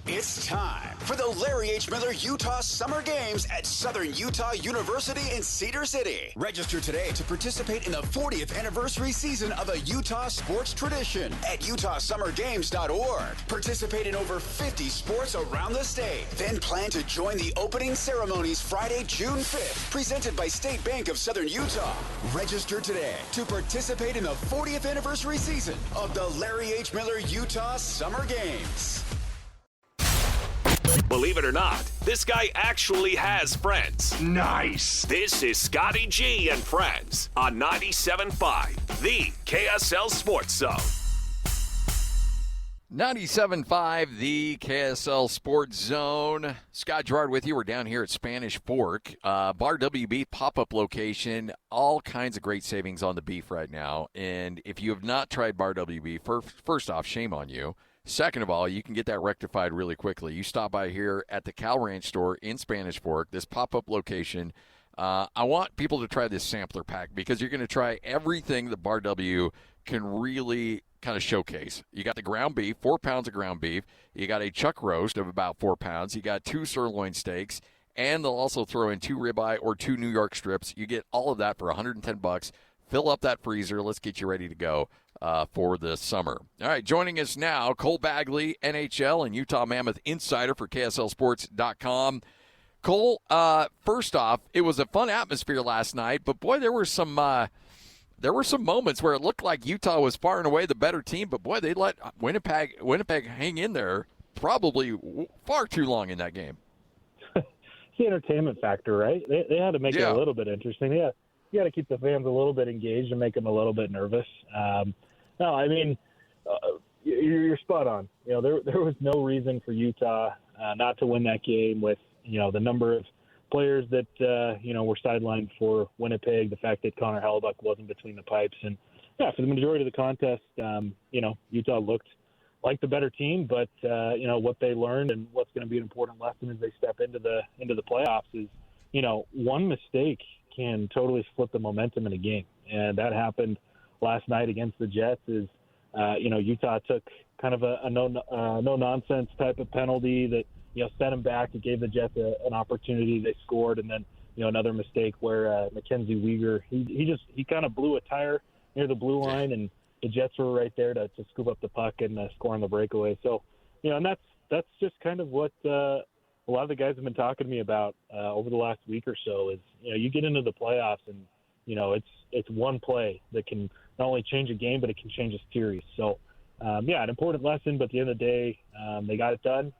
It's time for the Larry H. Miller Utah Summer Games at Southern Utah University in Cedar City. Register today to participate in the 40th anniversary season of a Utah sports tradition at utahsummergames.org. Participate in over 50 sports around the state. Then plan to join the opening ceremonies Friday, June 5th, presented by State Bank of Southern Utah. Register today to participate in the 40th anniversary season of the Larry H. Miller Utah Summer Games. Believe it or not, this guy actually has friends. Nice. This is Scotty G and Friends on 97.5, the KSL Sports Zone. 97.5, the KSL Sports Zone. Scott Gerard with you. We're down here at Spanish Fork. Bar WB pop-up location. All kinds of great savings on the beef right now. And if you have not tried Bar WB, first off, shame on you. Second of all, you can get that rectified really quickly. You stop by here at the Cal Ranch store in Spanish Fork, this pop-up location. I want people to try this sampler pack because you're going to try everything that Bar W can really kind of showcase. You got the ground beef, 4 pounds of ground beef. You got a chuck roast of about 4 pounds. You got 2 sirloin steaks, and they'll also throw in 2 ribeye or 2 New York strips. You get all of that for $110. Fill up that freezer. Let's get you ready to go for the summer. All right, joining us now, Cole Bagley, NHL and Utah Mammoth insider for KSLSports.com. Cole, first off, it was a fun atmosphere last night, but boy, there were some moments where it looked like Utah was far and away the better team, but boy, they let Winnipeg hang in there probably far too long in that game. It's the entertainment factor, right? They had to make it a little bit interesting. Yeah. You got to keep the fans a little bit engaged and make them a little bit nervous. No, I mean, you're spot on. You know, there was no reason for Utah not to win that game with, you know, the number of players that, were sidelined for Winnipeg, the fact that Connor Hellebuyck wasn't between the pipes. And, yeah, for the majority of the contest, Utah looked like the better team. But, what they learned and what's going to be an important lesson as they step into the playoffs is, one mistake can totally flip the momentum in a game. And that happened last night against the Jets is, Utah took kind of a no-nonsense type of penalty that, set them back. It gave the Jets an opportunity. They scored. And then, another mistake where Mackenzie Weegar, he kind of blew a tire near the blue line, and the Jets were right there to scoop up the puck and score on the breakaway. So, and that's just kind of what a lot of the guys have been talking to me about over the last week or so is, you get into the playoffs and, it's one play that can not only change a game, but it can change a series. So, an important lesson, but at the end of the day, they got it done.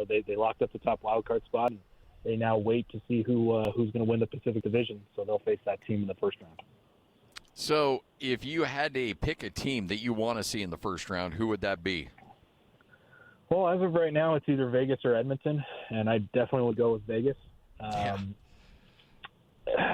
They locked up the top wildcard spot, and they now wait to see who's going to win the Pacific Division. So they'll face that team in the first round. So if you had to pick a team that you want to see in the first round, who would that be? Well, as of right now, it's either Vegas or Edmonton, and I definitely would go with Vegas.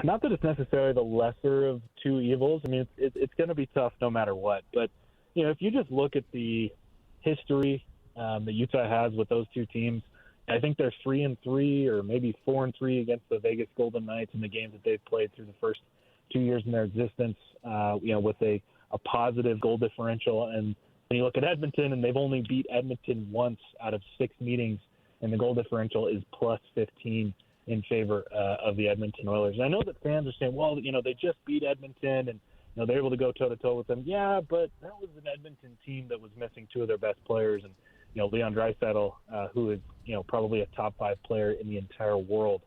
Not that it's necessarily the lesser of two evils. I mean, it's going to be tough no matter what. But, if you just look at the history that Utah has with those two teams, I think they're 3-3 or maybe 4-3 against the Vegas Golden Knights in the games that they've played through the first 2 years in their existence, with a positive goal differential. And when you look at Edmonton, and they've only beat Edmonton once out of 6 meetings, and the goal differential is plus 15 in favor of the Edmonton Oilers. And I know that fans are saying, well, they just beat Edmonton and, they're able to go toe-to-toe with them. Yeah, but that was an Edmonton team that was missing 2 of their best players. And, Leon Draisaitl, who is, probably a top 5 player in the entire world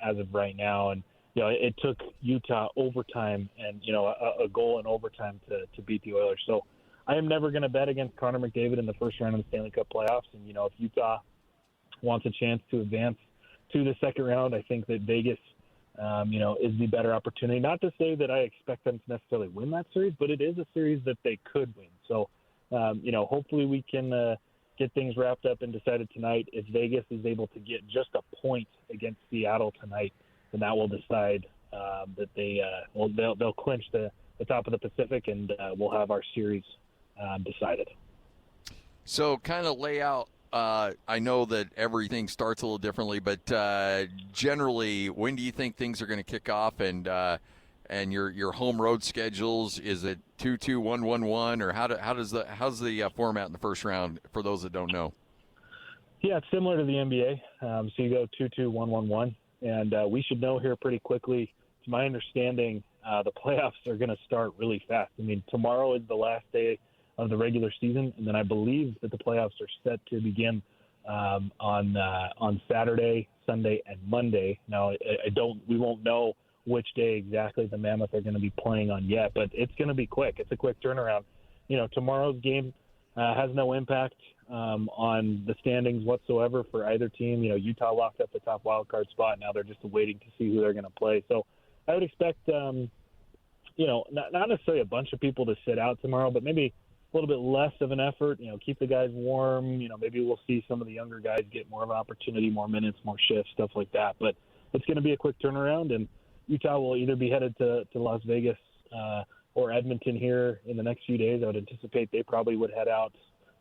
as of right now. And, it took Utah overtime and, a goal in overtime to beat the Oilers. So I am never going to bet against Connor McDavid in the first round of the Stanley Cup playoffs. And, if Utah wants a chance to advance to the second round, I think that Vegas, is the better opportunity. Not to say that I expect them to necessarily win that series, but it is a series that they could win. So, hopefully we can get things wrapped up and decided tonight. If Vegas is able to get just a point against Seattle tonight, then that will decide that they'll clinch the top of the Pacific, and we'll have our series decided. So kind of lay out, I know that everything starts a little differently, but generally, when do you think things are going to kick off? And your home road schedules, is it 2-2, 1-1-1, or how's the format in the first round for those that don't know? Yeah, it's similar to the NBA. So you go 2-2-1-1-1, and we should know here pretty quickly. To my understanding, the playoffs are going to start really fast. I mean, tomorrow is the last day of the regular season, and then I believe that the playoffs are set to begin on Saturday, Sunday, and Monday. Now, we won't know which day exactly the Mammoth are going to be playing on yet, but it's going to be quick. It's a quick turnaround. Tomorrow's game has no impact on the standings whatsoever for either team. Utah locked up the top wild card spot. Now they're just waiting to see who they're going to play. So I would expect, not necessarily a bunch of people to sit out tomorrow, but maybe a little bit less of an effort. Keep the guys warm. Maybe we'll see some of the younger guys get more of an opportunity, more minutes, more shifts, stuff like that. But it's going to be a quick turnaround, and Utah will either be headed to Las Vegas or Edmonton here in the next few days. I would anticipate they probably would head out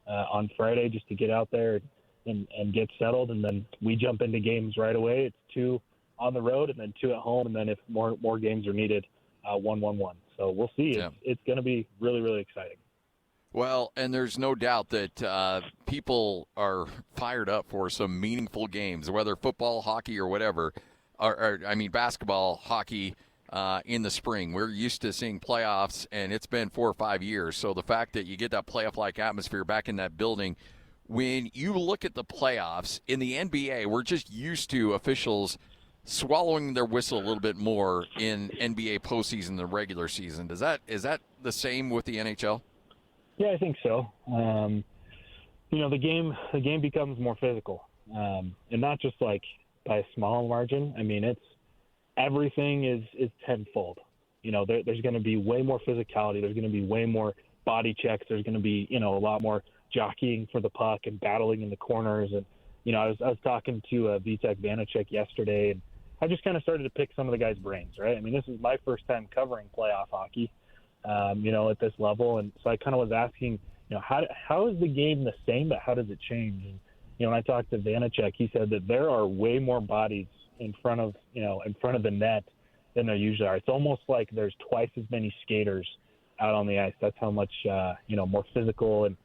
on Friday just to get out there and get settled, and then we jump into games right away. It's 2 on the road and then 2 at home, and then if more games are needed, 1-1-1. So we'll see. Yeah. It's going to be really, really exciting. Well, and there's no doubt that people are fired up for some meaningful games, whether football, hockey, or whatever. Basketball, hockey in the spring. We're used to seeing playoffs, and it's been 4 or 5 years. So the fact that you get that playoff-like atmosphere back in that building, when you look at the playoffs in the NBA, we're just used to officials swallowing their whistle a little bit more in NBA postseason than regular season. Is that the same with the NHL? Yeah, I think so. The game becomes more physical, and not just like by a small margin. I mean, everything is tenfold. There's going to be way more physicality. There's going to be way more body checks. There's going to be a lot more jockeying for the puck and battling in the corners. And I was talking to Vitek Vanacek yesterday, and I just kind of started to pick some of the guys' brains. Right? I mean, this is my first time covering playoff hockey. At this level. And so I kind of was asking, how is the game the same, but how does it change? And, when I talked to Vanacek, he said that there are way more bodies in front of the net than there usually are. It's almost like there's twice as many skaters out on the ice. That's how much, more physical and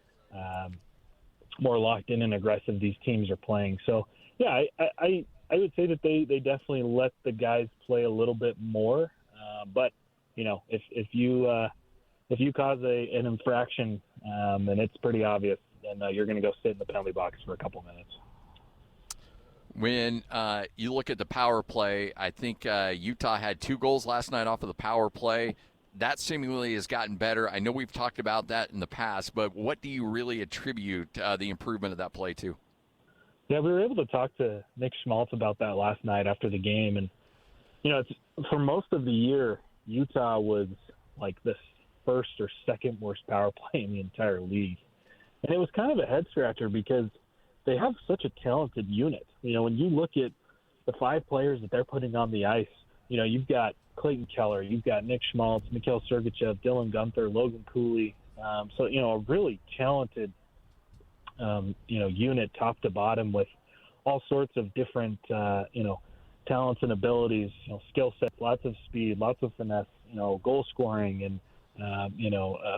more locked in and aggressive these teams are playing. So, yeah, I would say that they definitely let the guys play a little bit more. But if you cause an infraction, and it's pretty obvious, then you're going to go sit in the penalty box for a couple minutes. When you look at the power play, I think Utah had 2 goals last night off of the power play. That seemingly has gotten better. I know we've talked about that in the past, but what do you really attribute the improvement of that play to? Yeah, we were able to talk to Nick Schmaltz about that last night after the game. And, it's for most of the year, Utah was like the first or second worst power play in the entire league. And it was kind of a head scratcher because they have such a talented unit. When you look at the 5 players that they're putting on the ice, you've got Clayton Keller, you've got Nick Schmaltz, Mikhail Sergachev, Dylan Gunther, Logan Cooley. So, a really talented, unit top to bottom with all sorts of different, talents and abilities, skill sets, lots of speed, lots of finesse, goal scoring and,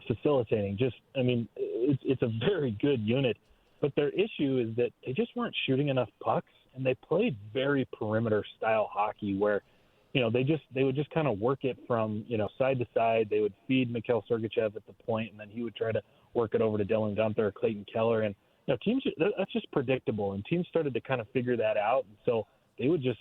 facilitating. It's a very good unit, but their issue is that they just weren't shooting enough pucks, and they played very perimeter style hockey where, they would just kind of work it from, side to side. They would feed Mikhail Sergachev at the point, and then he would try to work it over to Dylan Gunther or Clayton Keller. And, teams, that's just predictable, and teams started to kind of figure that out. And so they would just,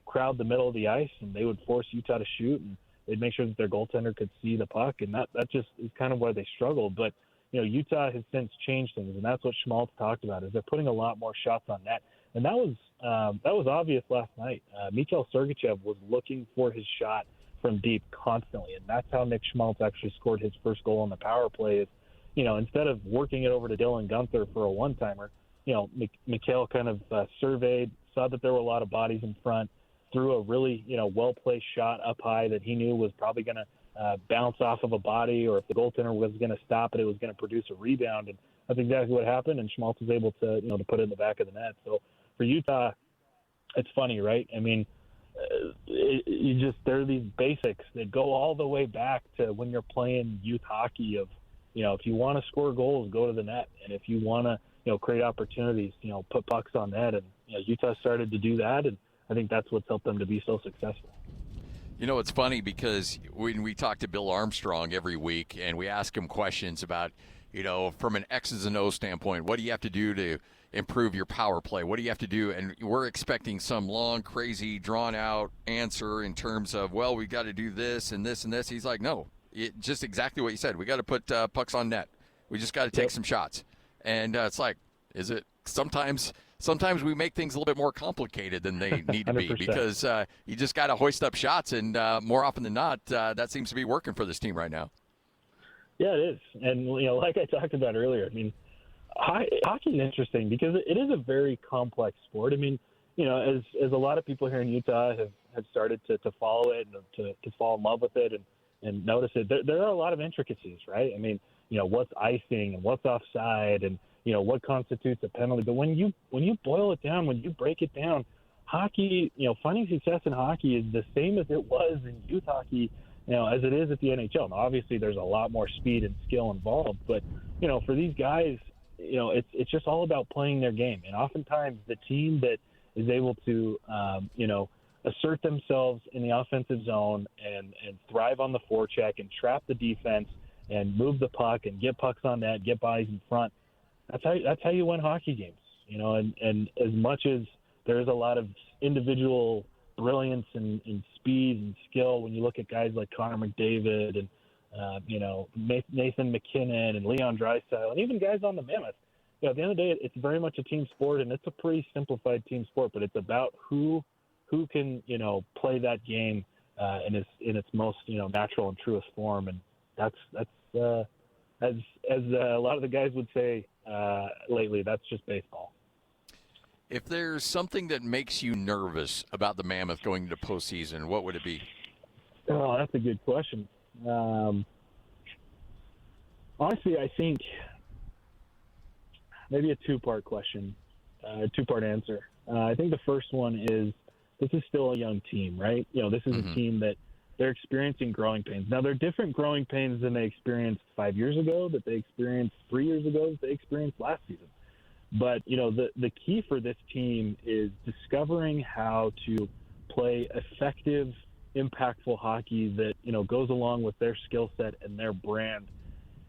crowd the middle of the ice, and they would force Utah to shoot, and they'd make sure that their goaltender could see the puck, and that just is kind of where they struggled. But, Utah has since changed things, and that's what Schmaltz talked about, is they're putting a lot more shots on net. And that was obvious last night. Mikhail Sergachev was looking for his shot from deep constantly, and that's how Nick Schmaltz actually scored his first goal on the power play is, instead of working it over to Dylan Gunther for a one-timer, Mikhail kind of surveyed, saw that there were a lot of bodies in front, threw a really, well-placed shot up high that he knew was probably going to bounce off of a body, or if the goaltender was going to stop it, it was going to produce a rebound. And that's exactly what happened, and Schmaltz was able to, to put it in the back of the net. So for Utah, it's funny, right? I mean, there are these basics that go all the way back to when you're playing youth hockey of, if you want to score goals, go to the net. And if you want to, create opportunities, put pucks on net. And Utah started to do that, and I think that's what's helped them to be so successful. It's funny because when we talk to Bill Armstrong every week and we ask him questions about, from an X's and O's standpoint, what do you have to do to improve your power play? What do you have to do? And we're expecting some long, crazy, drawn-out answer in terms of, well, we got to do this and this and this. He's like, no, just exactly what you said. We got to put pucks on net. We just got to take some shots. And it's like, is it sometimes we make things a little bit more complicated than they need to be 100%. because you just got to hoist up shots, and more often than not, that seems to be working for this team right now. Yeah, it is. And, like I talked about earlier, I mean, hockey is interesting because it is a very complex sport. I mean, as a lot of people here in Utah have started to follow it and to fall in love with it and notice it, there are a lot of intricacies, right? I mean, what's icing and what's offside and, what constitutes a penalty. But when you boil it down, when you break it down, hockey, finding success in hockey is the same as it was in youth hockey, as it is at the NHL. Now, obviously, there's a lot more speed and skill involved, but for these guys, it's just all about playing their game. And oftentimes, the team that is able to, assert themselves in the offensive zone and thrive on the forecheck and trap the defense and move the puck and get pucks on net, get bodies in front. That's how you win hockey games. And as much as there is a lot of individual brilliance and speed and skill when you look at guys like Connor McDavid and Nathan McKinnon and Leon Draisaitl and even guys on the Mammoth. At the end of the day, it's very much a team sport, and it's a pretty simplified team sport. But it's about who can play that game in its most natural and truest form, and that's as a lot of the guys would say lately, that's just baseball. If there's something that makes you nervous about the Mammoth going into postseason, what would it be? Oh, that's a good question. Honestly, I think maybe a two-part question, a two-part answer. I think the first one is this is still a young team, right? This is a team that they're experiencing growing pains. Now, they're different growing pains than they experienced 5 years ago, that they experienced 3 years ago, that they experienced last season. But, the key for this team is discovering how to play effective, impactful hockey that, goes along with their skill set and their brand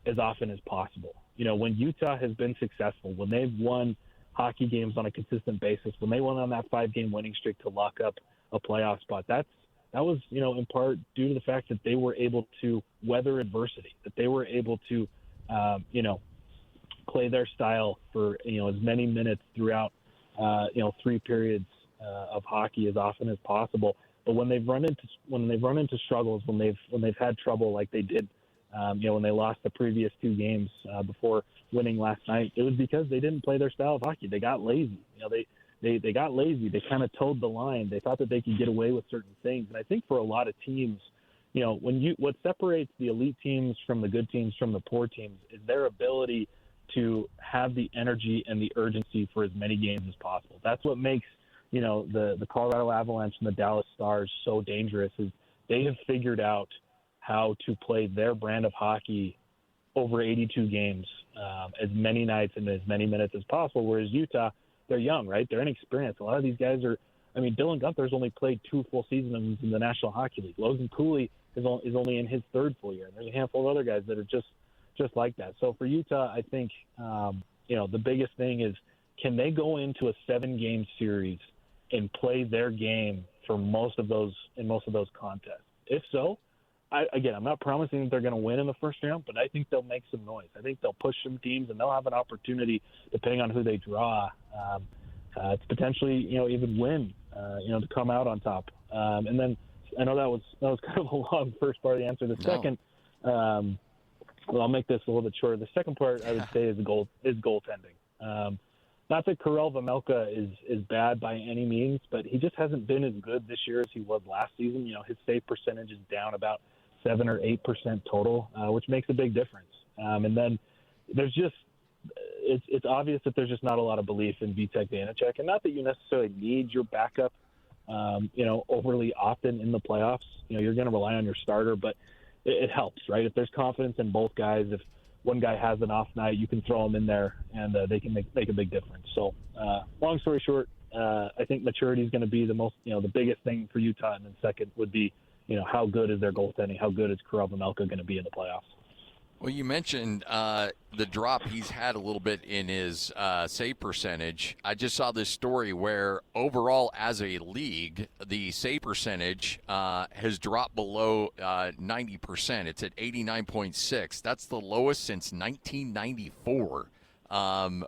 as often as possible. When Utah has been successful, when they've won hockey games on a consistent basis, when they went on that 5-game winning streak to lock up a playoff spot, that was, in part due to the fact that they were able to weather adversity, that they were able to, play their style for, as many minutes throughout, 3 periods of hockey as often as possible. But when they've run into struggles, when they've had trouble like they did, when they lost the previous 2 games before winning last night, it was because they didn't play their style of hockey. They got lazy. They got lazy. They kind of towed the line. They thought that they could get away with certain things. And I think for a lot of teams, what separates the elite teams from the good teams from the poor teams is their ability to have the energy and the urgency for as many games as possible. That's what makes, the Colorado Avalanche and the Dallas Stars so dangerous, is they have figured out how to play their brand of hockey over 82 games, as many nights and as many minutes as possible, whereas Utah, they're young, right? They're inexperienced. A lot of these guys are – Dylan Gunther's only played 2 full seasons in the National Hockey League. Logan Cooley is only in his 3rd full year. And there's a handful of other guys that are just like that. So for Utah, I think, the biggest thing is, can they go into a 7-game series and play their game for most of those contests? If so, I'm not promising that they're going to win in the first round, but I think they'll make some noise. I think they'll push some teams, and they'll have an opportunity, depending on who they draw, to potentially, even win, to come out on top. And then I know that was kind of a long first part of the answer. The second, well, I'll make this a little bit shorter. The second part I would say is goaltending. Not that Karel Vejmelka is bad by any means, but he just hasn't been as good this year as he was last season. His save percentage is down about 7 or 8% total, which makes a big difference. And then there's just it's obvious that there's just not a lot of belief in Vitek Vanacek, and not that you necessarily need your backup, overly often in the playoffs. You're going to rely on your starter, but it helps, right? If there's confidence in both guys, if one guy has an off night, you can throw them in there, and they can make a big difference. So, long story short, I think maturity is going to be the biggest thing for Utah, and then second would be, how good is their goaltending? How good is Karel Vejmelka going to be in the playoffs? Well, you mentioned the drop he's had a little bit in his save percentage. I just saw this story where overall as a league, the save percentage has dropped below 90%. It's at 89.6. That's the lowest since 1994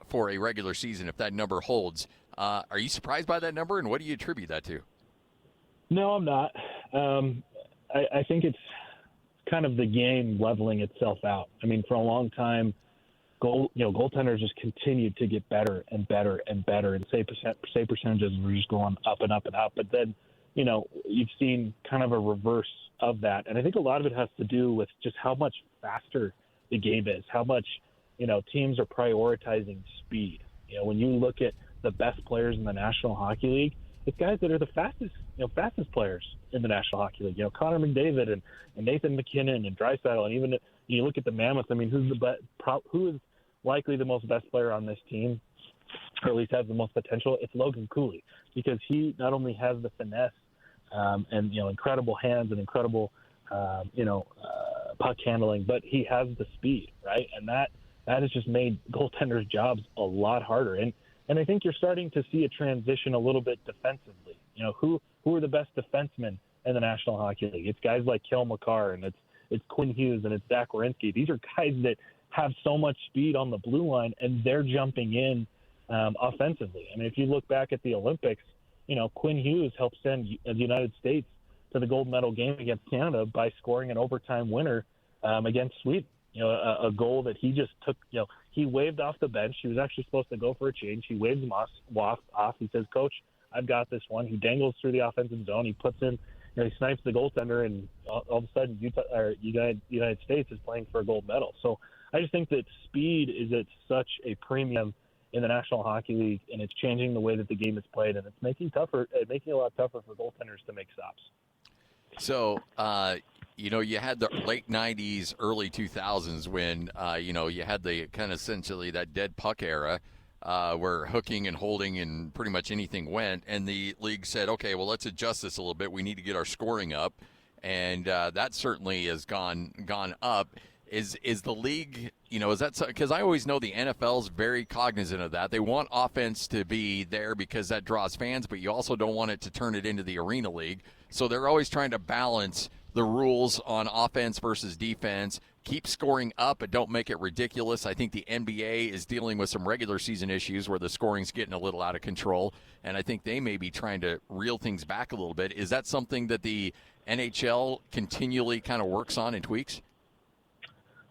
for a regular season, if that number holds. Are you surprised by that number, and what do you attribute that to? No, I'm not. I think it's kind of the game leveling itself out. I mean, for a long time, goaltenders just continued to get better and better and better, and save percentages were just going up and up and up. But then, you've seen kind of a reverse of that, and I think a lot of it has to do with just how much faster the game is, how much teams are prioritizing speed. When you look at the best players in the National Hockey League, it's guys that are the fastest players in the National Hockey League. Connor McDavid and Nathan McKinnon and Draisaitl, and even you look at the Mammoth. I mean, who is likely the most best player on this team, or at least has the most potential? It's Logan Cooley, because he not only has the finesse and incredible hands and incredible puck handling, but he has the speed, right? And that has just made goaltenders' jobs a lot harder. And I think you're starting to see a transition a little bit defensively. Who are the best defensemen in the National Hockey League? It's guys like Cale Makar, and it's Quinn Hughes, and it's Zach Werenski. These are guys that have so much speed on the blue line, and they're jumping in offensively. I mean, if you look back at the Olympics, Quinn Hughes helped send the United States to the gold medal game against Canada by scoring an overtime winner against Sweden. A goal that he just took, he waved off the bench. He was actually supposed to go for a change. He waves him off. He says, "Coach, I've got this one." He dangles through the offensive zone. He puts in, he snipes the goaltender, and all of a sudden, United States is playing for a gold medal. So I just think that speed is at such a premium in the National Hockey League, and it's changing the way that the game is played, and it's making it a lot tougher for goaltenders to make stops. So, you had the late 90s, early 2000s when, you had the kind of essentially that dead puck era where hooking and holding and pretty much anything went. And the league said, okay, well, let's adjust this a little bit. We need to get our scoring up. And that certainly has gone up. Is the league, is that because I always know the NFL is very cognizant of that. They want offense to be there because that draws fans, but you also don't want it to turn it into the arena league. So they're always trying to balance the rules on offense versus defense, keep scoring up, but don't make it ridiculous. I think the NBA is dealing with some regular season issues where the scoring's getting a little out of control, and I think they may be trying to reel things back a little bit. Is that something that the NHL continually kind of works on and tweaks?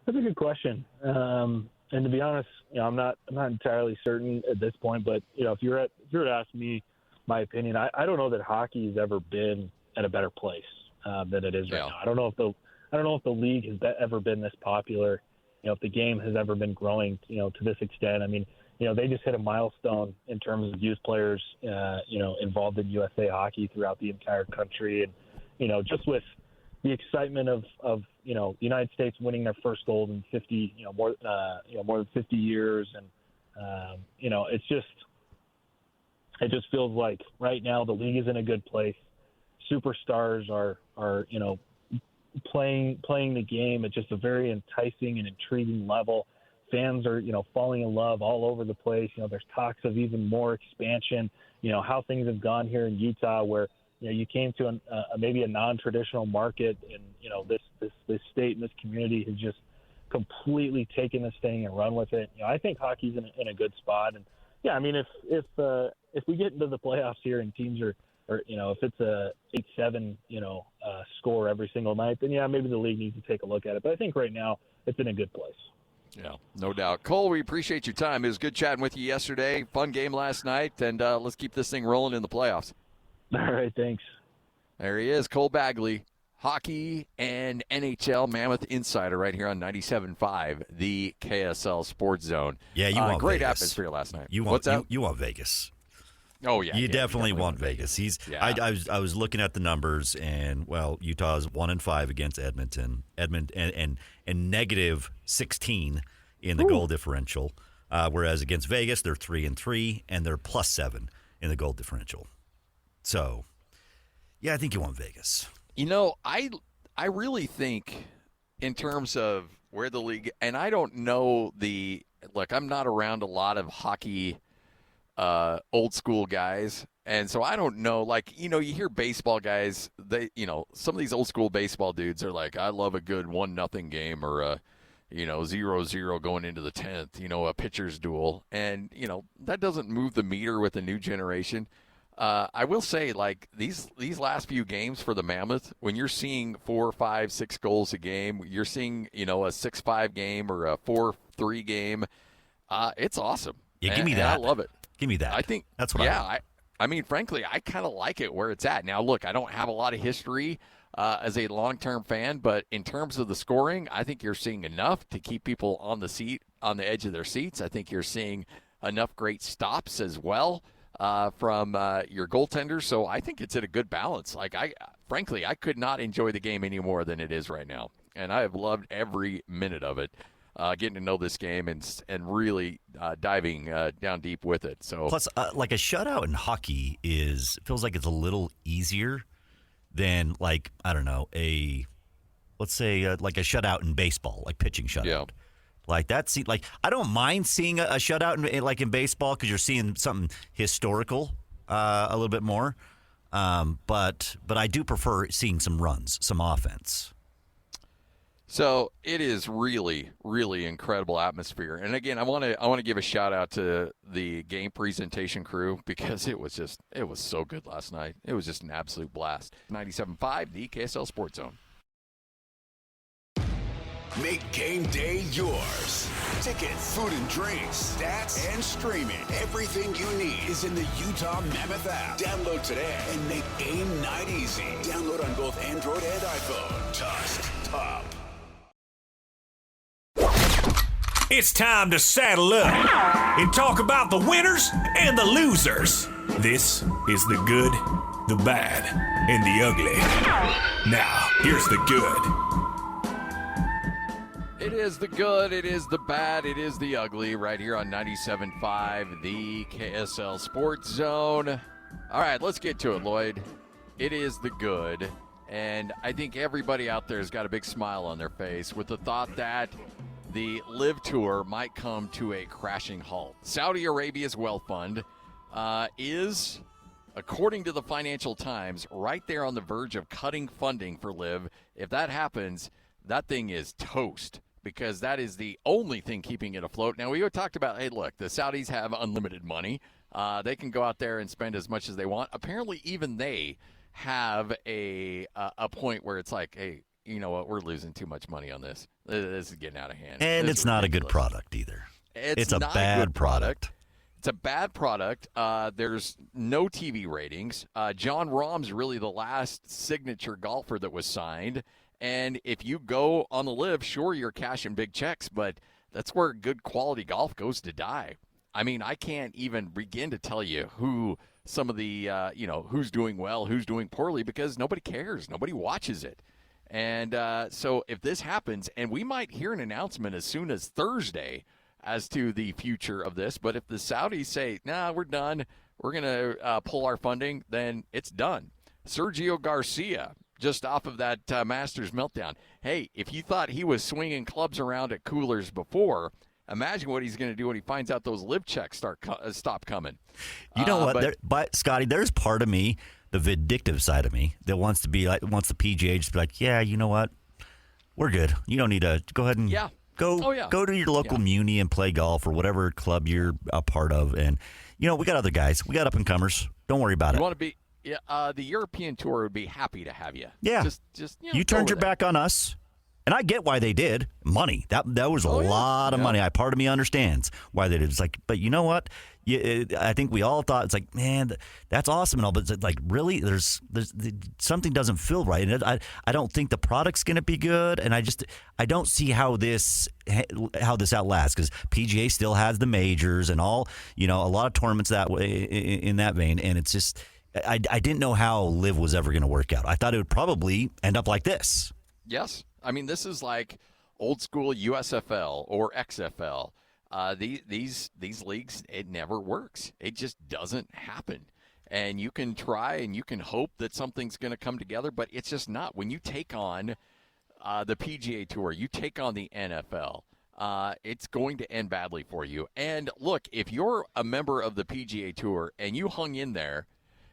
That's a good question. And to be honest, I'm not entirely certain at this point, but if you were to ask me my opinion, I don't know that hockey has ever been at a better place than it is right now. I don't know if the league has ever been this popular. If the game has ever been growing, to this extent. I mean, they just hit a milestone in terms of youth players, involved in USA Hockey throughout the entire country, and just with the excitement of the United States winning their first gold in 50, more than 50 years, and it just feels like right now the league is in a good place. Superstars are playing the game at just a very enticing and intriguing level. Fans are falling in love all over the place. There's talks of even more expansion. How things have gone here in Utah, where you came to maybe a non-traditional market, and this state and this community has just completely taken this thing and run with it. I think hockey's in a good spot, and I mean if we get into the playoffs here and teams are, or if it's a 8-7 score every single night, then maybe the league needs to take a look at it. But I think right now it's in a good place. Yeah, no doubt. Cole, we appreciate your time. It was good chatting with you yesterday. Fun game last night, and let's keep this thing rolling in the playoffs. All right, thanks. There he is, Cole Bagley, hockey and NHL Mammoth insider right here on 97.5, the KSL Sports Zone. Yeah, you want great Vegas. Atmosphere last night. You want Vegas. Oh yeah, You definitely want Vegas. I was looking at the numbers, and Utah's 1-5 against Edmonton, and negative 16 in the goal differential. Whereas against Vegas, they're 3-3, and they're +7 in the goal differential. So, yeah, I think you want Vegas. I really think in terms of where the league, and I don't know look, I'm not around a lot of hockey old school guys, and so I don't know, you hear baseball guys, some of these old school baseball dudes are like, I love a good 1-0 game or a 0-0 going into the 10th, a pitcher's duel. And, that doesn't move the meter with the new generation. I will say, these last few games for the Mammoth, when you're seeing 4, 5, 6 goals a game, you're seeing, a 6-5 game or a 4-3 game. It's awesome. Yeah, give me that. I love it. Give me that. I think that's what I want. I mean, frankly, I kind of like it where it's at. Now, look, I don't have a lot of history as a long-term fan, but in terms of the scoring, I think you're seeing enough to keep people on the edge of their seats. I think you're seeing enough great stops as well from your goaltenders. So I think it's at a good balance. Frankly, I could not enjoy the game any more than it is right now, and I have loved every minute of it. Getting to know this game and really diving down deep with it. So plus, like a shutout in hockey feels like it's a little easier than let's say like a shutout in baseball, like pitching shutout. Yeah. Like that's I don't mind seeing a shutout in baseball because you're seeing something historical a little bit more. But I do prefer seeing some runs, some offense. So it is really, really incredible atmosphere. And again, I want to give a shout out to the game presentation crew because it was so good last night. It was just an absolute blast. 97.5, the KSL Sports Zone. Make game day yours. Tickets, food and drinks, stats, and streaming. Everything you need is in the Utah Mammoth app. Download today and make game night easy. Download on both Android and iPhone. Tusk Top. It's time to saddle up and talk about the winners and the losers. This is the good, the bad, and the ugly. Now, here's the good. It is the good, it is the bad, it is the ugly, right here on 97.5, the KSL Sports Zone. All right, let's get to it, Lloyd. It is the good, and I think everybody out there has got a big smile on their face with the thought that the LIV Tour might come to a crashing halt. Saudi Arabia's wealth fund is, according to the Financial Times, right there on the verge of cutting funding for LIV. If that happens, that thing is toast because that is the only thing keeping it afloat. Now, we talked about, hey, look, the Saudis have unlimited money. They can go out there and spend as much as they want. Apparently, even they have a point where it's like, hey, you know what, we're losing too much money on this. This is getting out of hand. And it's not a good product either. It's a bad product. It's a bad product. There's no TV ratings. John Rahm's really the last signature golfer that was signed. And if you go on the LIV, sure, you're cashing big checks, but that's where good quality golf goes to die. I mean, I can't even begin to tell you who some of the, who's doing well, who's doing poorly, because nobody cares. Nobody watches it. And so if this happens, and we might hear an announcement as soon as Thursday as to the future of this, but if the Saudis say, nah, we're done, we're going to pull our funding, then it's done. Sergio Garcia, just off of that Masters meltdown. Hey, if you thought he was swinging clubs around at coolers before, imagine what he's going to do when he finds out those LIV checks stop coming. You know what? But Scotty, there's part of me, the vindictive side of me, that wants the PGA just to be like, yeah, you know what? We're good. You don't need to go ahead and go to your local muni and play golf or whatever club you're a part of. And, we got other guys. We got up-and-comers. Don't worry about it. You want to be the European Tour would be happy to have you. Yeah. Just you turned your back on us. And I get why they did. Money. That was a lot of money. Part of me understands why they did. It's like, but you know what? I think we all thought, it's like, man, that's awesome and all, but it's like, really, there's something doesn't feel right. And I don't think the product's going to be good, and I don't see how this outlasts, because PGA still has the majors and all, a lot of tournaments that way in that vein, and it's just I didn't know how LIV was ever going to work out. I thought it would probably end up like this. Yes, I mean, this is like old school USFL or XFL. These leagues, it never works. It just doesn't happen. And you can try and you can hope that something's going to come together, but it's just not. When you take on the PGA Tour, you take on the NFL, it's going to end badly for you. And look, if you're a member of the PGA Tour and you hung in there,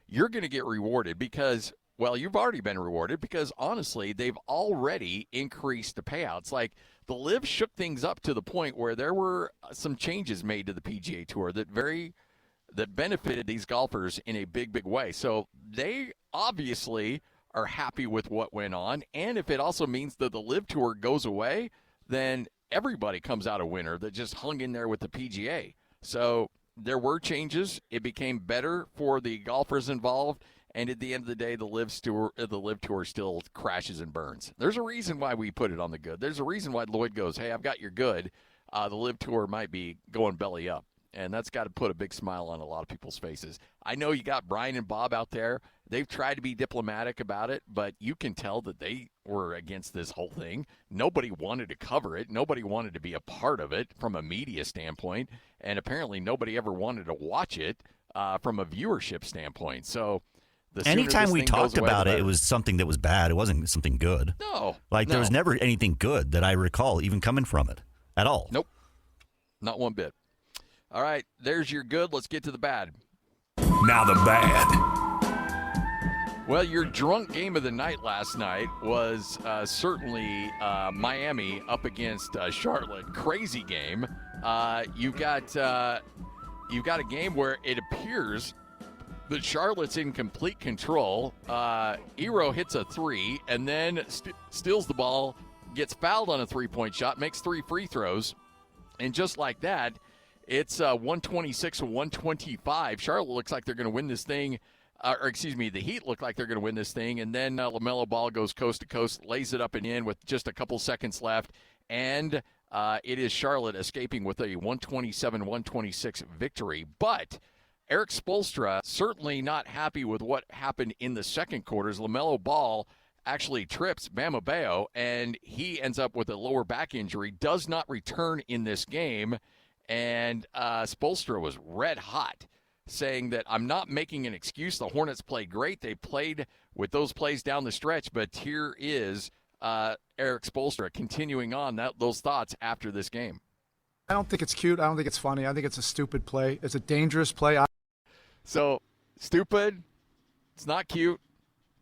you're going to get rewarded because, well, you've already been rewarded because, honestly, they've already increased the payouts. Like, the LIV shook things up to the point where there were some changes made to the PGA Tour that benefited these golfers in a big, big way. So they obviously are happy with what went on. And if it also means that the LIV Tour goes away, then everybody comes out a winner that just hung in there with the PGA. So there were changes. It became better for the golfers involved. And at the end of the day, the LIV Tour still crashes and burns. There's a reason why we put it on the good. There's a reason why Lloyd goes, hey, I've got your good. The LIV Tour might be going belly up. And that's got to put a big smile on a lot of people's faces. I know you got Brian and Bob out there. They've tried to be diplomatic about it, but you can tell that they were against this whole thing. Nobody wanted to cover it. Nobody wanted to be a part of it from a media standpoint. And apparently nobody ever wanted to watch it from a viewership standpoint. So anytime we talked about it, it was something that was bad. It wasn't something good. No. There was never anything good that I recall even coming from it at all. Nope. Not one bit. All right, there's your good. Let's get to the bad. Now the bad. Well, your drunk game of the night last night was certainly Miami up against Charlotte. Crazy game. You've got a game where it appears that Charlotte's in complete control. Hero hits a three and then steals the ball, gets fouled on a three-point shot, makes 3 free throws, and just like that, it's 126-125. Charlotte looks like they're going to win this thing. The Heat look like they're going to win this thing. And then LaMelo Ball goes coast to coast, lays it up and in with just a couple seconds left. And it is Charlotte escaping with a 127-126 victory. But Eric Spoelstra certainly not happy with what happened in the second quarter. LaMelo Ball actually trips Bam Adebayo, and he ends up with a lower back injury, does not return in this game. And Spoelstra was red hot, saying that I'm not making an excuse. The Hornets played great. They played with those plays down the stretch. But here is Eric Spoelstra continuing on those thoughts after this game. I don't think it's cute. I don't think it's funny. I think it's a stupid play. It's a dangerous play. So, stupid. It's not cute.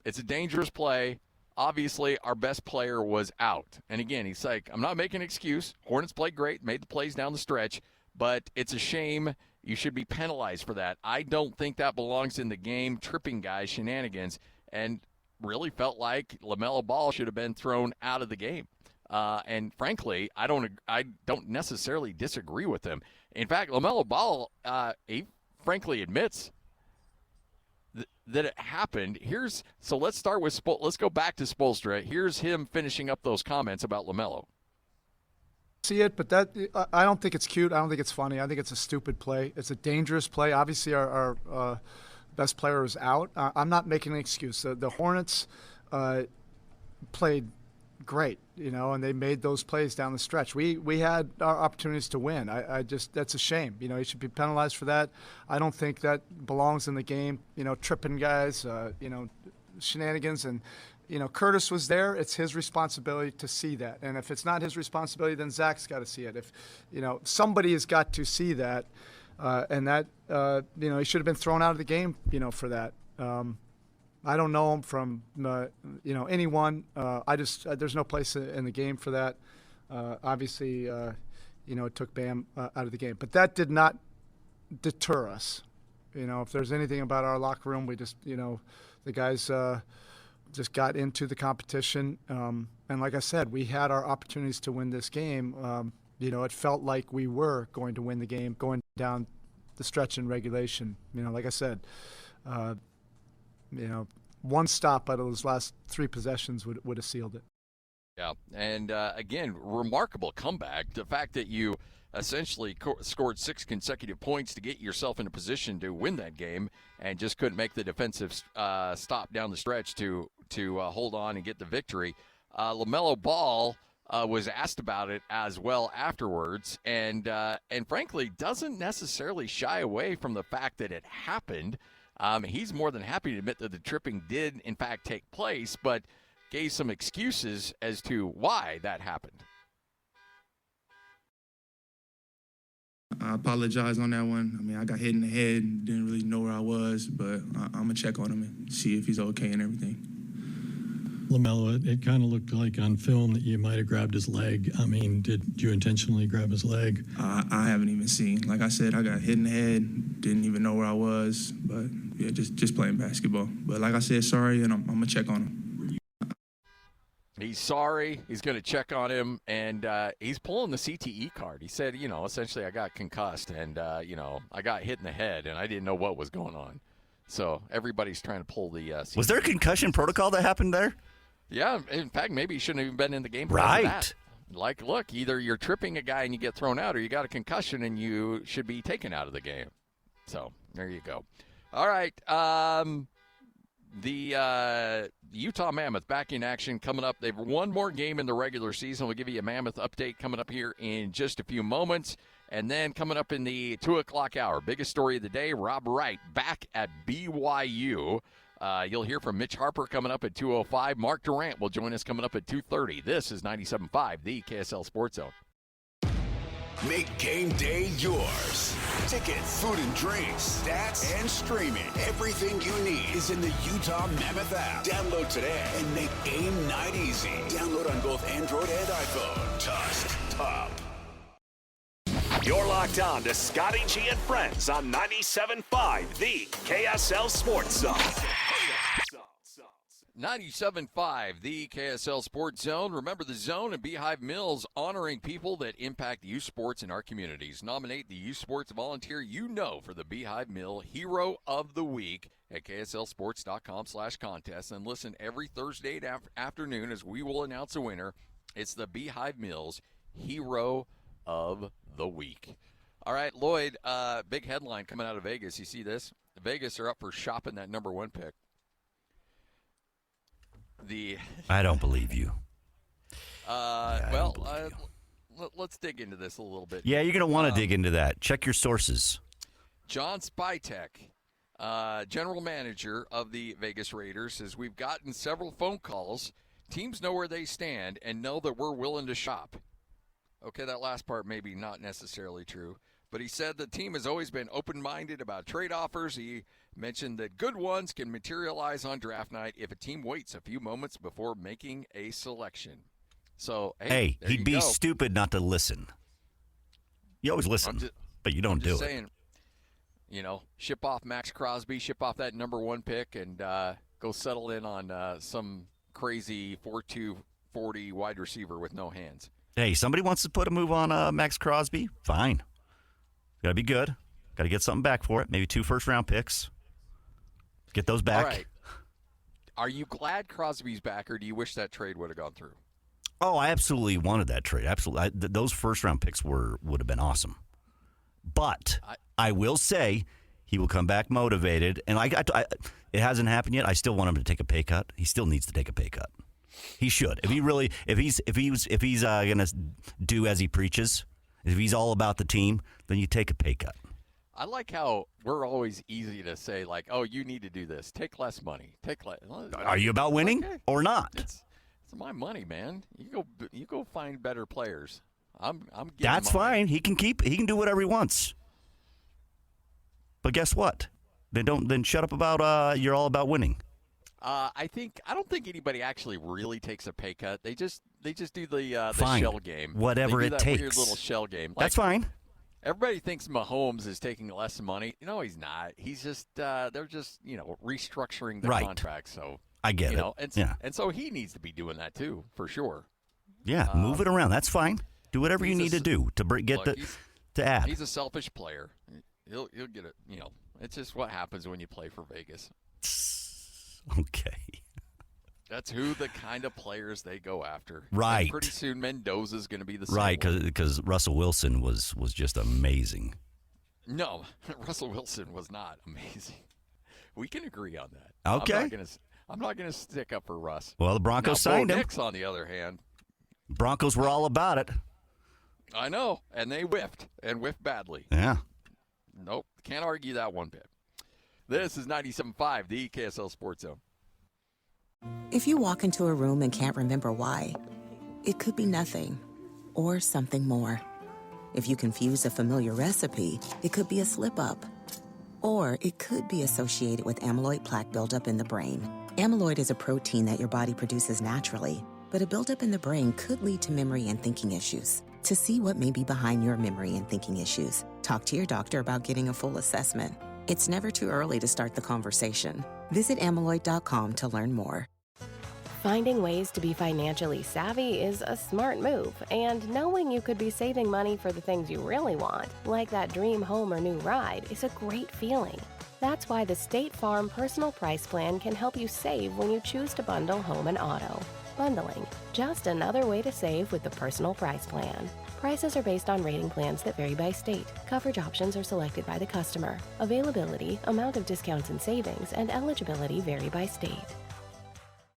It's a dangerous play. Obviously, our best player was out. And again, he's like, I'm not making an excuse. Hornets played great, made the plays down the stretch, but it's a shame. You should be penalized for that. I don't think that belongs in the game. Tripping guys, shenanigans, and really felt like LaMelo Ball should have been thrown out of the game. And frankly, I don't necessarily disagree with him. In fact, LaMelo Ball, he frankly admits that it happened. So let's start with let's go back to Spoelstra. Here's him finishing up those comments about LaMelo. See it, but I don't think it's cute. I don't think it's funny. I think it's a stupid play. It's a dangerous play. Obviously, our best player is out. I'm not making an excuse. The Hornets played great, and they made those plays down the stretch. We had our opportunities to win. That's a shame. He should be penalized for that. I don't think that belongs in the game. Tripping guys, shenanigans, and Curtis was there. It's his responsibility to see that. And if it's not his responsibility, then Zach's got to see it. If somebody has got to see that, and that he should have been thrown out of the game. For that. I don't know him from anyone. There's no place in the game for that. Obviously, it took Bam out of the game, but that did not deter us. If there's anything about our locker room, we just the guys just got into the competition. And like I said, we had our opportunities to win this game. It felt like we were going to win the game going down the stretch in regulation. Like I said, one stop out of those last 3 possessions would have sealed it. Yeah, and again, remarkable comeback. The fact that you essentially scored 6 consecutive points to get yourself in a position to win that game and just couldn't make the defensive stop down the stretch to hold on and get the victory. LaMelo Ball was asked about it as well afterwards, and frankly doesn't necessarily shy away from the fact that it happened. He's more than happy to admit that the tripping did in fact take place, but gave some excuses as to why that happened. I apologize on that one. I mean, I got hit in the head, didn't really know where I was, but I'm going to check on him and see if he's okay and everything. LaMelo, it kind of looked like on film that you might have grabbed his leg. I mean, did you intentionally grab his leg? I haven't even seen. Like I said, I got hit in the head, didn't even know where I was, but yeah, just playing basketball. But like I said, sorry, and I'm going to check on him. He's sorry. He's going to check on him, and he's pulling the CTE card. He said, essentially I got concussed, and, I got hit in the head, and I didn't know what was going on. So everybody's trying to pull the CTE. Was there a concussion protocol that happened there? Yeah. In fact, maybe he shouldn't have even been in the game. Right. That. Like, look, either you're tripping a guy and you get thrown out, or you got a concussion and you should be taken out of the game. So there you go. All right. The Utah Mammoth back in action coming up. They've one more game in the regular season. We'll give you a Mammoth update coming up here in just a few moments. And then coming up in the 2 o'clock hour, biggest story of the day, Rob Wright back at BYU. You'll hear from Mitch Harper coming up at 2:05. Mark Durant will join us coming up at 2:30. This is 97.5, the KSL Sports Zone. Make game day yours. Tickets, food and drinks, stats, and streaming. Everything you need is in the Utah Mammoth app. Download today and make game night easy. Download on both Android and iPhone. Tusk Top. You're locked on to Scotty G and Friends on 97.5, the KSL Sports Zone. 97.5, the KSL Sports Zone. Remember the Zone and Beehive Mills honoring people that impact youth sports in our communities. Nominate the youth sports volunteer you know for the Beehive Mill Hero of the Week at KSLSports.com/contest. And listen every Thursday afternoon as we will announce a winner. It's the Beehive Mills Hero of the Week. All right, Lloyd, big headline coming out of Vegas. You see this? Vegas are up for shopping that number 1 pick. I don't believe you. Let's dig into this a little bit. Yeah, you're going to want to dig into that. Check your sources. John Spytek, general manager of the Vegas Raiders, says we've gotten several phone calls. Teams know where they stand and know that we're willing to shop. Okay, that last part maybe not necessarily true. But he said the team has always been open-minded about trade offers. He mentioned that good ones can materialize on draft night if a team waits a few moments before making a selection. So, hey he'd be stupid not to listen. You always listen, but you don't do it. Ship off Max Crosby, ship off that number 1 pick, and go settle in on some crazy 4'2", 40 wide receiver with no hands. Hey, somebody wants to put a move on Max Crosby? Fine. Got to be good. Got to get something back for it. Maybe 2 first-round picks. Get those back. All right. Are you glad Crosby's back, or do you wish that trade would have gone through? Oh, I absolutely wanted that trade. Absolutely. Those first-round picks would have been awesome. But I will say he will come back motivated. And it hasn't happened yet. I still want him to take a pay cut. He still needs to take a pay cut. He should. If he's going to do as he preaches, if he's all about the team, then you take a pay cut. I like how we're always easy to say, like, oh, you need to do this. Take less money. Take less. Are you about winning or not? It's my money, man. You go find better players. I'm getting That's fine. He can do whatever he wants. But guess what? Then shut up about you're all about winning. I don't think anybody actually really takes a pay cut. They just do the shell game. Whatever it takes. Weird little shell game. That's fine. Everybody thinks Mahomes is taking less money. No, he's not. He's just they're just restructuring the contract. So I get it. And so he needs to be doing that too, for sure. Yeah, move it around. That's fine. Do whatever you need to do to to add. He's a selfish player. He'll get it. It's just what happens when you play for Vegas. Okay. That's who the kind of players they go after. Right. And pretty soon Mendoza's going to be the same. Right, because Russell Wilson was just amazing. No, Russell Wilson was not amazing. We can agree on that. Okay. I'm not going to stick up for Russ. Well, the Broncos signed him. Nix, on the other hand. Broncos were all about it. I know, and they whiffed badly. Yeah. Nope, can't argue that one bit. This is 97.5, the KSL Sports Zone. If you walk into a room and can't remember why, it could be nothing or something more. If you confuse a familiar recipe, it could be a slip-up. Or it could be associated with amyloid plaque buildup in the brain. Amyloid is a protein that your body produces naturally, but a buildup in the brain could lead to memory and thinking issues. To see what may be behind your memory and thinking issues, talk to your doctor about getting a full assessment. It's never too early to start the conversation. Visit amyloid.com to learn more. Finding ways to be financially savvy is a smart move, and knowing you could be saving money for the things you really want, like that dream home or new ride, is a great feeling. That's why the State Farm Personal Price Plan can help you save when you choose to bundle home and auto. Bundling, just another way to save with the Personal Price Plan. Prices are based on rating plans that vary by state. Coverage options are selected by the customer. Availability, amount of discounts and savings, and eligibility vary by state.